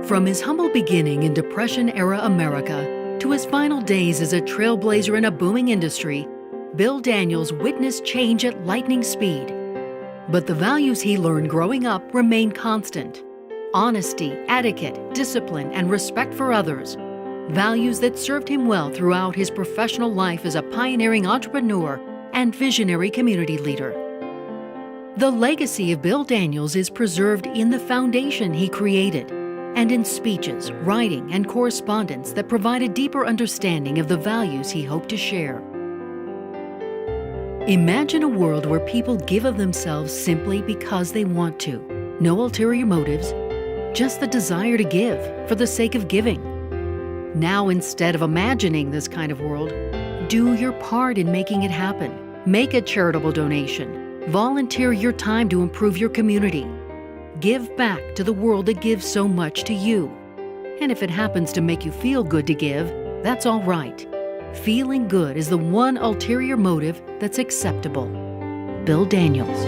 From his humble beginning in Depression-era America to his final days as a trailblazer in a booming industry, Bill Daniels witnessed change at lightning speed. But the values he learned growing up remained constant: honesty, etiquette, discipline, and respect for others. Values that served him well throughout his professional life as a pioneering entrepreneur and visionary community leader. The legacy of Bill Daniels is preserved in the foundation he created and in speeches, writing, and correspondence that provide a deeper understanding of the values he hoped to share. Imagine a world where people give of themselves simply because they want to. No ulterior motives, just the desire to give for the sake of giving. Now, instead of imagining this kind of world, do your part in making it happen. Make a charitable donation. Volunteer your time to improve your community. Give back to the world that gives so much to you. And if it happens to make you feel good to give, that's all right. Feeling good is the one ulterior motive that's acceptable. Bill Daniels.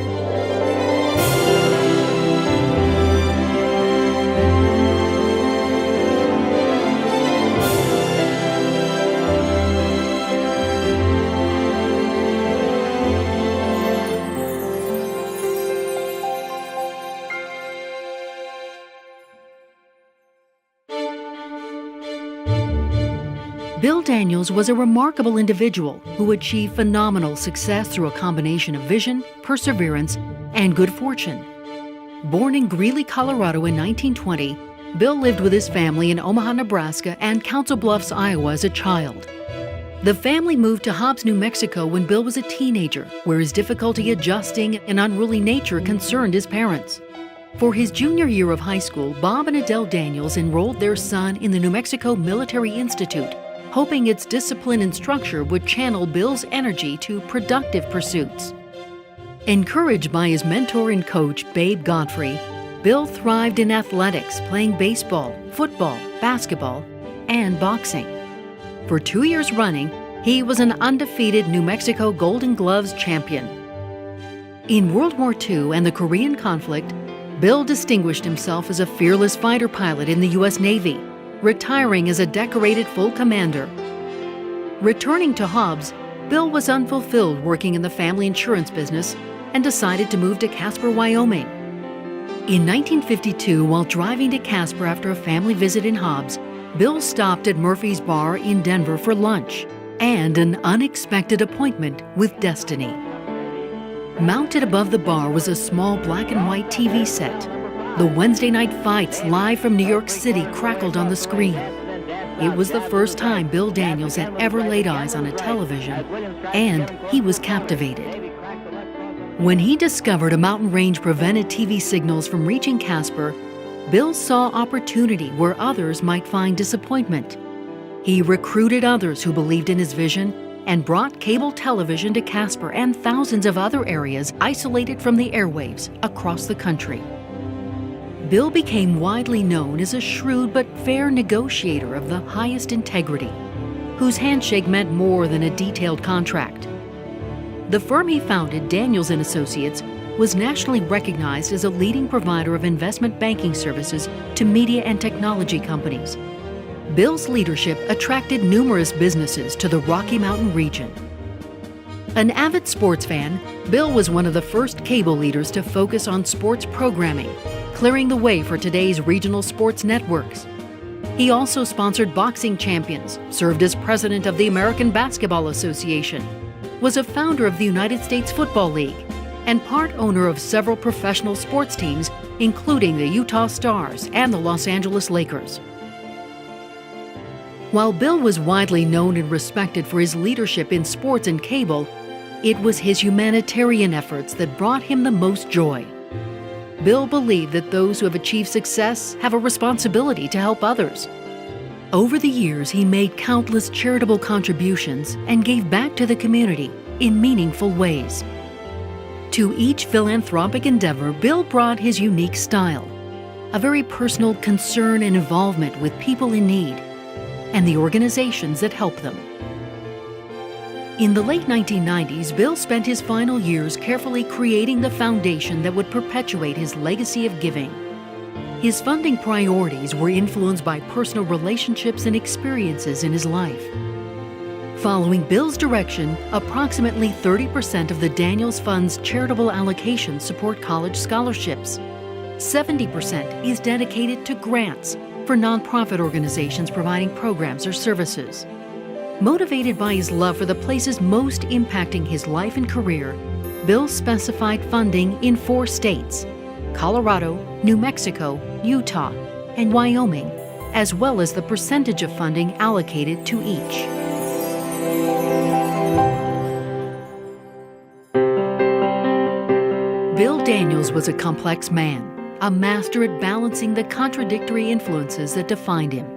Bill Daniels was a remarkable individual who achieved phenomenal success through a combination of vision, perseverance, and good fortune. Born in Greeley, Colorado in 1920, Bill lived with his family in Omaha, Nebraska and Council Bluffs, Iowa as a child. The family moved to Hobbs, New Mexico when Bill was a teenager, where his difficulty adjusting and unruly nature concerned his parents. For his junior year of high school, Bob and Adele Daniels enrolled their son in the New Mexico Military Institute, hoping its discipline and structure would channel Bill's energy to productive pursuits. Encouraged by his mentor and coach, Babe Godfrey, Bill thrived in athletics, playing baseball, football, basketball, and boxing. For 2 years running, he was an undefeated New Mexico Golden Gloves champion. In World War II and the Korean conflict, Bill distinguished himself as a fearless fighter pilot in the U.S. Navy, retiring as a decorated full commander. Returning to Hobbs, Bill was unfulfilled working in the family insurance business and decided to move to Casper, Wyoming. In 1952, while driving to Casper after a family visit in Hobbs, Bill stopped at Murphy's Bar in Denver for lunch and an unexpected appointment with destiny. Mounted above the bar was a small black and white TV set. The Wednesday night fights live from New York City crackled on the screen. It was the first time Bill Daniels had ever laid eyes on a television, and he was captivated. When he discovered a mountain range prevented TV signals from reaching Casper, Bill saw opportunity where others might find disappointment. He recruited others who believed in his vision and brought cable television to Casper and thousands of other areas isolated from the airwaves across the country. Bill became widely known as a shrewd but fair negotiator of the highest integrity, whose handshake meant more than a detailed contract. The firm he founded, Daniels & Associates, was nationally recognized as a leading provider of investment banking services to media and technology companies. Bill's leadership attracted numerous businesses to the Rocky Mountain region. An avid sports fan, Bill was one of the first cable leaders to focus on sports programming, clearing the way for today's regional sports networks. He also sponsored boxing champions, served as president of the American Basketball Association, was a founder of the United States Football League, and part owner of several professional sports teams, including the Utah Stars and the Los Angeles Lakers. While Bill was widely known and respected for his leadership in sports and cable, it was his humanitarian efforts that brought him the most joy. Bill believed that those who have achieved success have a responsibility to help others. Over the years, he made countless charitable contributions and gave back to the community in meaningful ways. To each philanthropic endeavor, Bill brought his unique style, a very personal concern and involvement with people in need and the organizations that help them. In the late 1990s, Bill spent his final years carefully creating the foundation that would perpetuate his legacy of giving. His funding priorities were influenced by personal relationships and experiences in his life. Following Bill's direction, approximately 30% of the Daniels Fund's charitable allocations support college scholarships. 70% is dedicated to grants for nonprofit organizations providing programs or services. Motivated by his love for the places most impacting his life and career, Bill specified funding in 4 states: Colorado, New Mexico, Utah, and Wyoming, as well as the percentage of funding allocated to each. Bill Daniels was a complex man, a master at balancing the contradictory influences that defined him.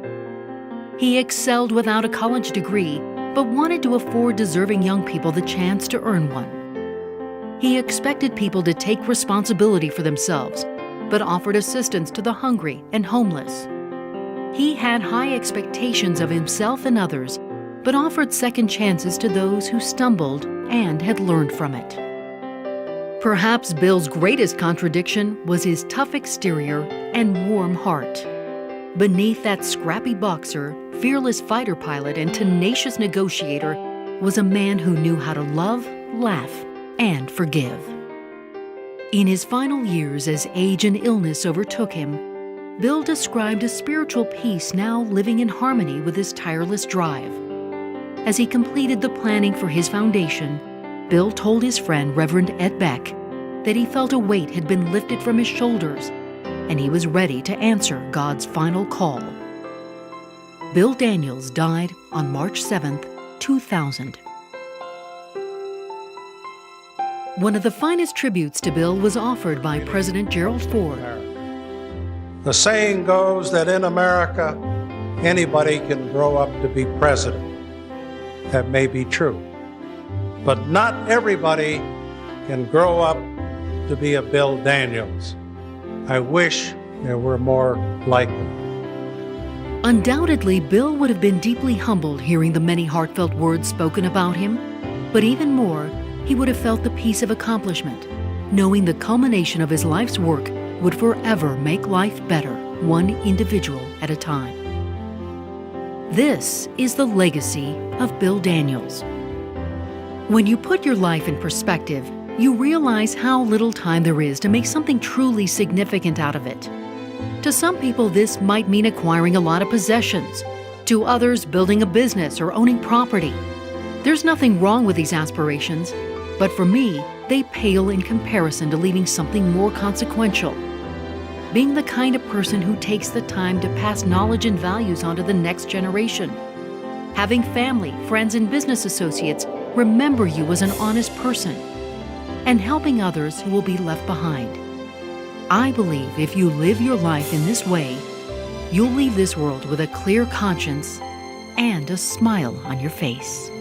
He excelled without a college degree, but wanted to afford deserving young people the chance to earn one. He expected people to take responsibility for themselves, but offered assistance to the hungry and homeless. He had high expectations of himself and others, but offered second chances to those who stumbled and had learned from it. Perhaps Bill's greatest contradiction was his tough exterior and warm heart. Beneath that scrappy boxer, fearless fighter pilot, and tenacious negotiator was a man who knew how to love, laugh, and forgive. In his final years as age and illness overtook him, Bill described a spiritual peace now living in harmony with his tireless drive. As he completed the planning for his foundation, Bill told his friend Reverend Ed Beck that he felt a weight had been lifted from his shoulders and he was ready to answer God's final call. Bill Daniels died on March 7, 2000. One of the finest tributes to Bill was offered by President Gerald Ford. The saying goes that in America, anybody can grow up to be president. That may be true. But not everybody can grow up to be a Bill Daniels. I wish there were more like them. Undoubtedly, Bill would have been deeply humbled hearing the many heartfelt words spoken about him, but even more, he would have felt the peace of accomplishment, knowing the culmination of his life's work would forever make life better, one individual at a time. This is the legacy of Bill Daniels. When you put your life in perspective, you realize how little time there is to make something truly significant out of it. To some people, this might mean acquiring a lot of possessions. To others, building a business or owning property. There's nothing wrong with these aspirations, but for me, they pale in comparison to leaving something more consequential. Being the kind of person who takes the time to pass knowledge and values on to the next generation. Having family, friends, and business associates remember you as an honest person. And helping others who will be left behind. I believe if you live your life in this way, you'll leave this world with a clear conscience and a smile on your face.